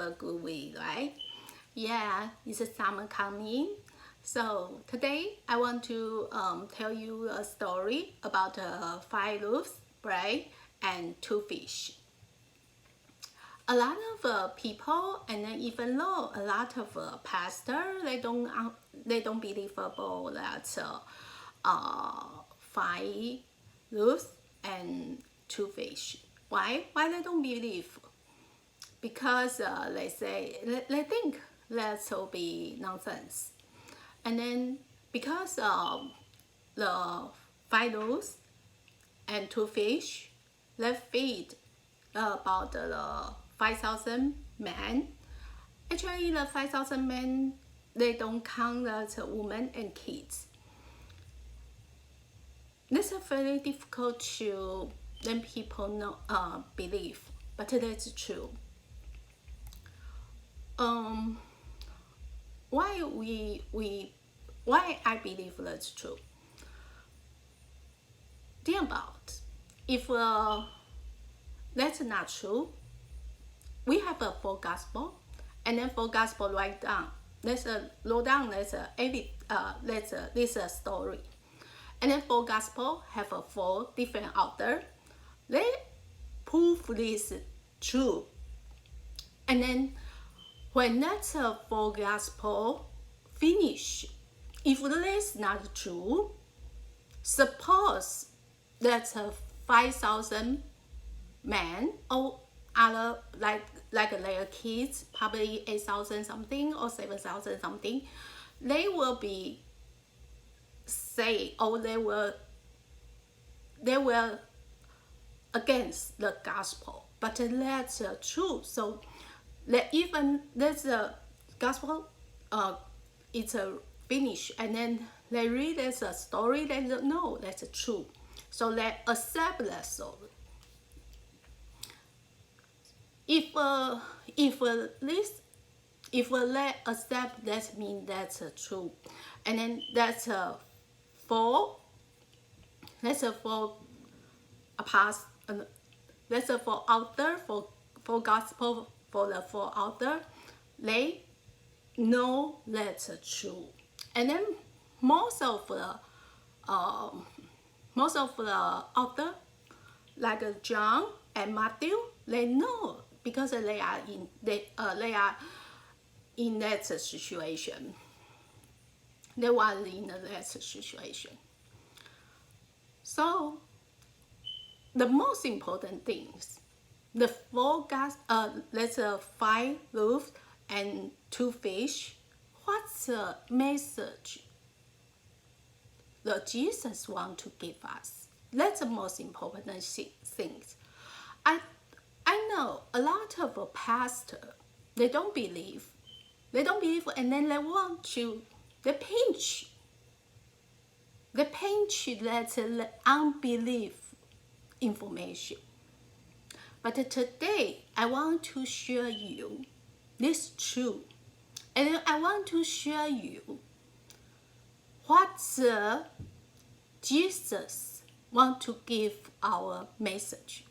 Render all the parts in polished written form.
a good week, right? Yeah, it's a summer coming. So today I want to tell you a story about 5 loaves, bread, and 2 fish. A lot of people, and then even though a lot of pastors, they don't believe about that 5 loaves and 2 fish. Why? Why they don't believe? Because they think that will be nonsense. And then because the 5 loaves and 2 fish, they feed about the 5,000 men. Actually, the 5,000 men, they don't count the women and kids. This is very difficult to let people believe, but that's true. Why I believe that's true? Think about if that's not true. We have a 4 gospel, and then 4 gospel write down. Let's wrote down. This a story, and then 4 gospel have 4 different authors. They prove this true, and then when that 4 gospel finish, if that's not true, suppose that 5,000 men or other like their kids, probably 8,000 something or 7,000 something, they will be say, or they will against the gospel, but that's true. So that even that's the gospel it's a finish, and then they read as a story, they don't know that's true, so they accept that story. If they accept, that means that's true, and then that's a 4 apostles, that's a 4 author, for gospel, for the 4 author, they know that's true, and then most of the author like John and Matthew, they know because they are in that situation. They were in that situation. So the most important things, the 4 that's 5 loaves and 2 fish. What's the message that Jesus wants to give us? That's the most important things. I know a lot of pastors, they don't believe, and then they want to, they pinch that unbelief information. But today I want to share you this truth, and I want to share you what Jesus want to give our message.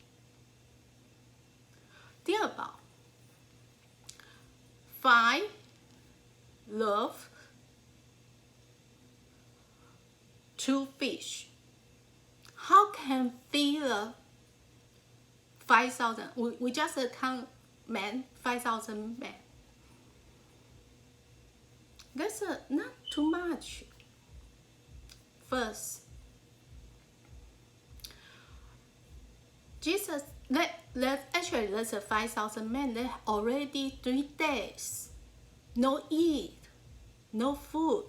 Think about 5 loaves, 2 fish. How can feed 5,000? We just count men, 5,000 men. That's not too much. First, Jesus, actually that's 5,000 men. They already 3 days, no eat, no food,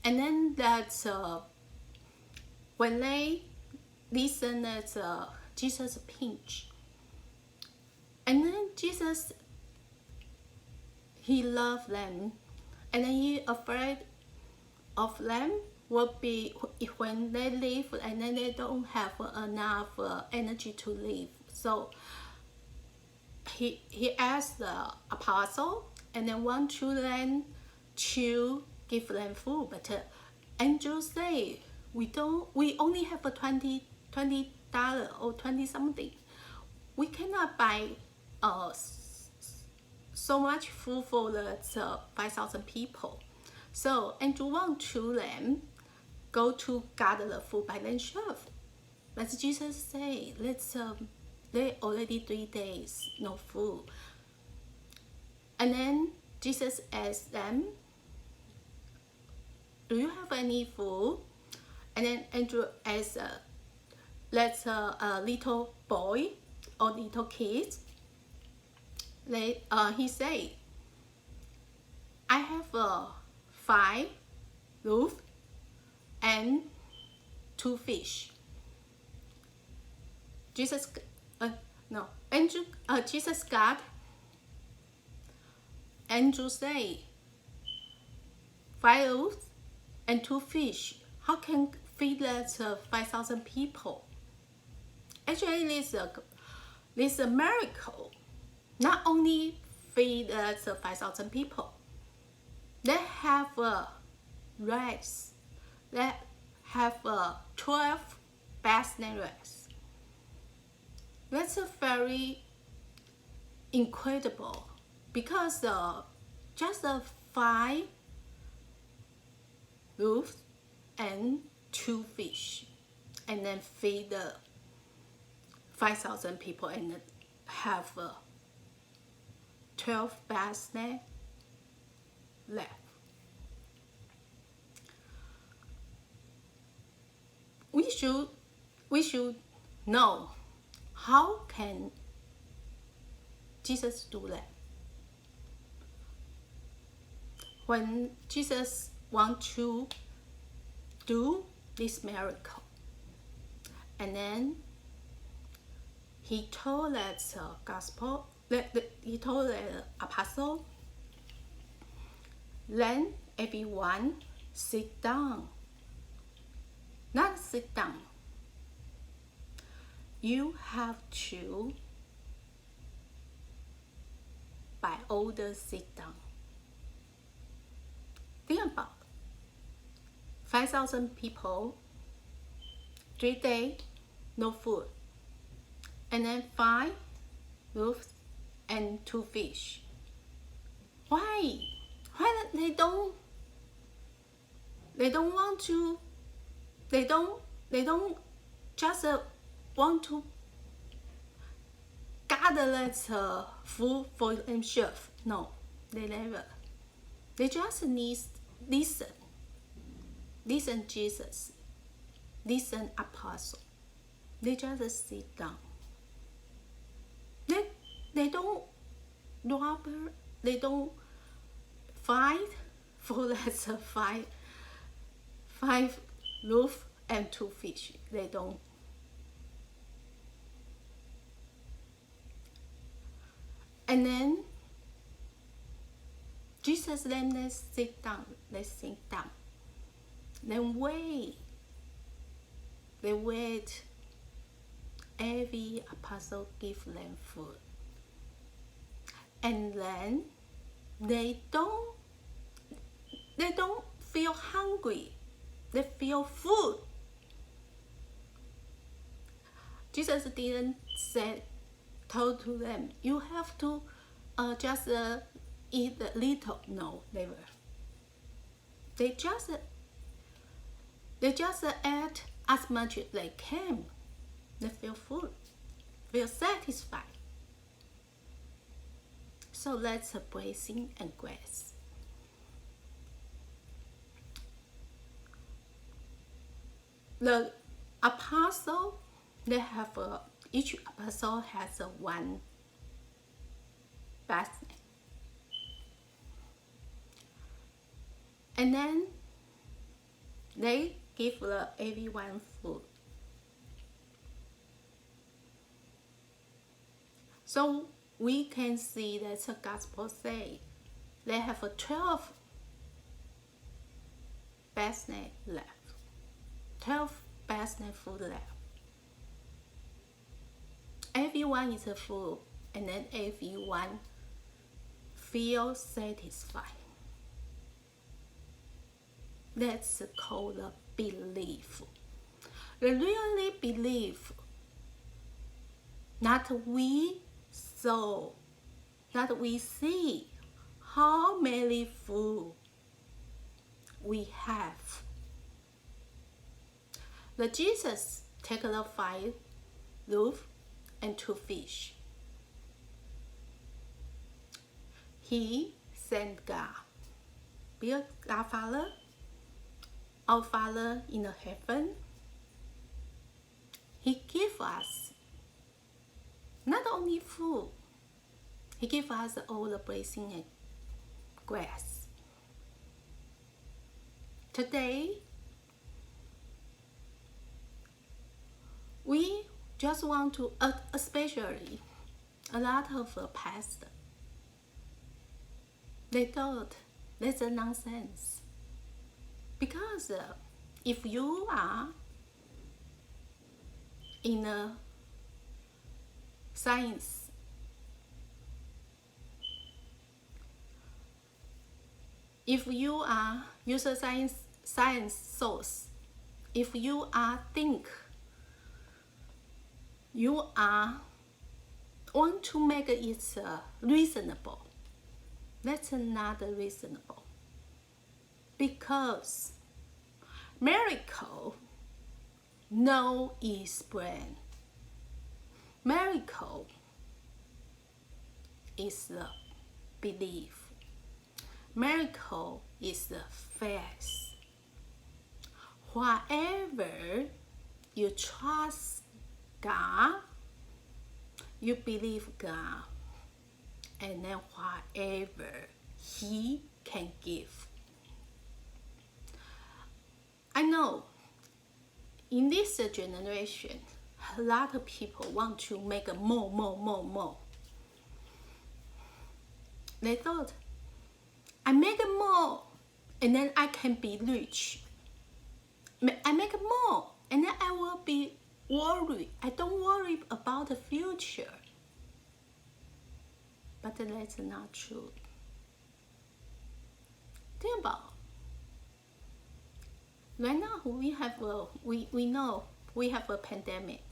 and then that's when they listen that Jesus pinch, and then Jesus, he loved them, and then he afraid of them will be when they leave, and then they don't have enough energy to live. So he asked the apostle, and then want to them to give them food, but angels say we only have $20 or 20 something. We cannot buy so much food for the 5,000 people. So Andrew want to them go to gather the food by themselves. But Jesus say, they already 3 days no food. And then Jesus asked them, do you have any food? And then Andrew asked, let's a little boy or little kids. He said, I have 5 loaves and 2 fish. Jesus got. Andrew say, 5 loaves and 2 fish. How can feed that 5,000 people? Actually, this is a miracle. Not only feed that 5,000 people, they have rice. They have 12 basket rice. That's very incredible because just 5 loaves and 2 fish, and then feed 5,000 people and have 12 baskets left. We should know how can Jesus do that. When Jesus wants to do this miracle, and then he told that he told the apostle, let everyone sit down. Not sit down. You have to, by order, sit down. Think about 5,000 people, 3 days, no food, and then 5 loaves and 2 fish. Why? Why they don't want to? They don't just want to gather that food for themselves. No, they never. They just need listen Jesus, listen apostle. They just sit down. They don't robber. They don't fight for that 5 loaves and 2 fish. They don't. And then Jesus let them sit down. They sit down. Then wait. They wait. Every apostle give them food. And then they don't feel hungry. They feel full. Jesus didn't told to them, you have to just eat a little. No, never. They just ate as much as they can. They feel full, feel satisfied. So let's blessing and grace. The apostle, they have each apostle has 1 basket. And then they give everyone food. So we can see that the gospel say they have 12 basket left. 12 basket food left. Everyone is full, and then everyone feels satisfied. That's called a belief. They really believe. Not we saw, that we see how many food we have. The Jesus take the 5 loaves and 2 fish. He sent God. Be a God Father, our Father in the heaven. He give us not only food, He give us all the blessing and grace. Today, we just want to, especially a lot of pastors, they thought that's a nonsense. Because if you are in a science, if you are use a science source, if you are think you are want to make it reasonable, that's not reasonable. Because miracle no is brain. Miracle is the belief. Miracle is the faith. Whatever you trust God, you believe God, and then whatever He can give. I know in this generation, a lot of people want to make more. They thought, I make more and then I can be rich. I make more and then I will be worried. I don't worry about the future. But that's not true. Think about right now we know we have a pandemic.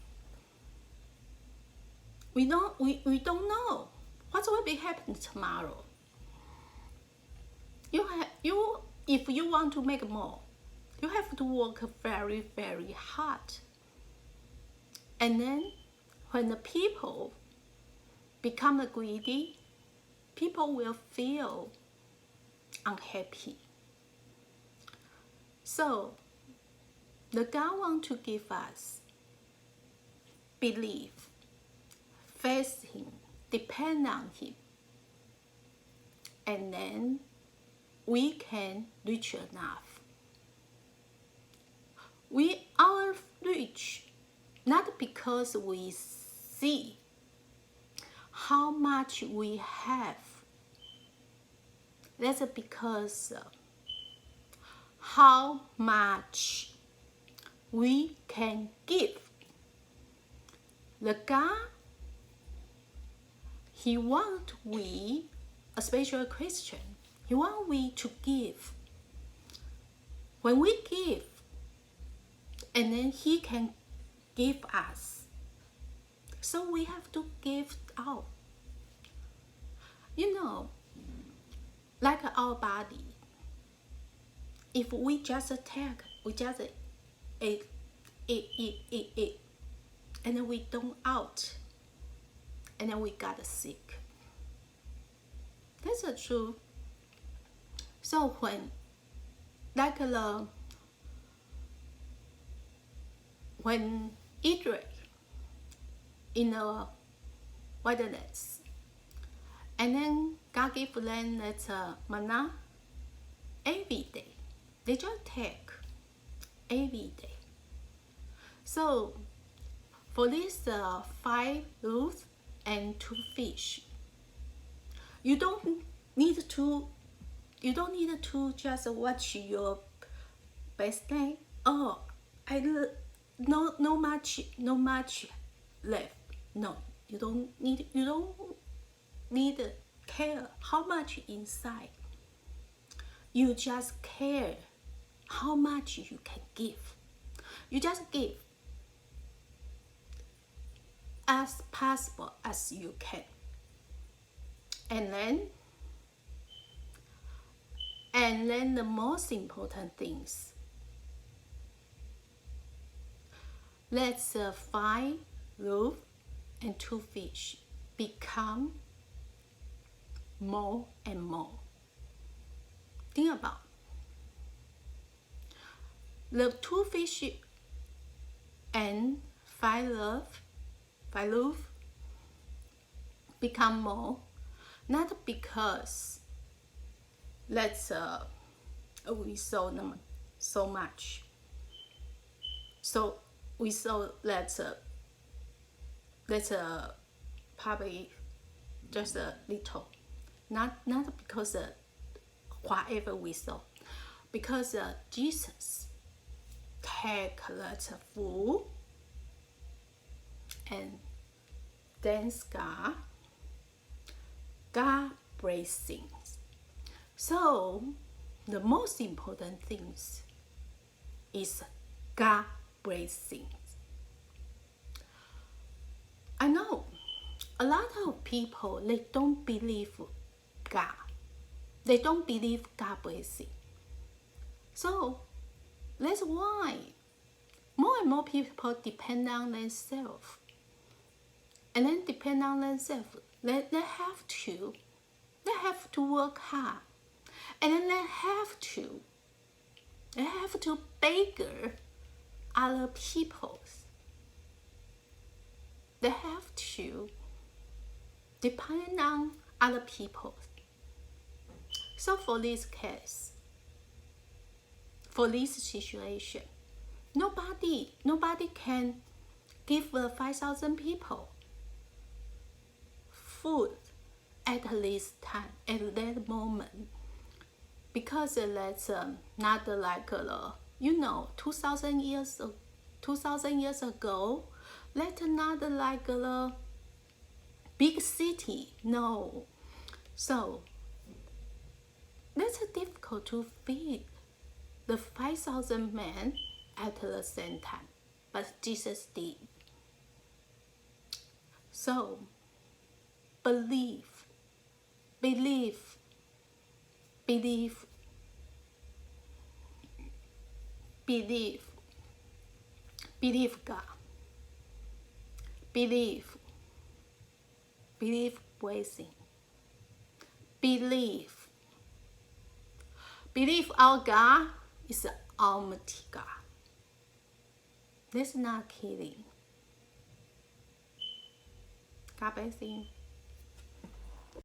We don't know what will be happening tomorrow. If you want to make more, you have to work very, very hard. And then when the people become greedy, people will feel unhappy. So the God wants to give us belief, faith Him, depend on Him, and then we can reach enough. We are rich not because we see how much we have. That's because how much we can give. The God, He wants we, especially a Christian, He wants we to give. When we give, and then He can give us. So we have to give out. You know, like our body, if we just take, we just eat, and then we don't out, and then we got sick. That's the truth. So when, like when Israel in the wilderness, and then God gave them that manna every day. They just take every day. So for this 5 loaves and 2 fish, you don't need to just watch your best day. Oh, no much left. No, you don't need care how much inside. You just care how much you can give. You just give as possible as you can. And then the most important things. Let's 5 loaves and 2 fish become more and more. Think about the 2 fish and 5 loaves become more, not because we sold them so much, so we sold that's probably just a little, not because whatever we sold, because Jesus take that food and thanks God blessings. So the most important things is God blessings. I know a lot of people, they don't believe God. They don't believe God blessing. So that's why more and more people depend on themselves. And then depend on themselves. They have to work hard. And then they have to beg other people. They have to depend on other people. So for this case, for this situation, nobody can give the 5,000 people food at this time, at that moment, because that's not like 2,000 years ago. That's not like a big city. No, so that's difficult to feed the 5,000 men at the same time, but Jesus did. So believe God. Believe blessing. Believe our God is Almighty God. That's not kidding. God bless you.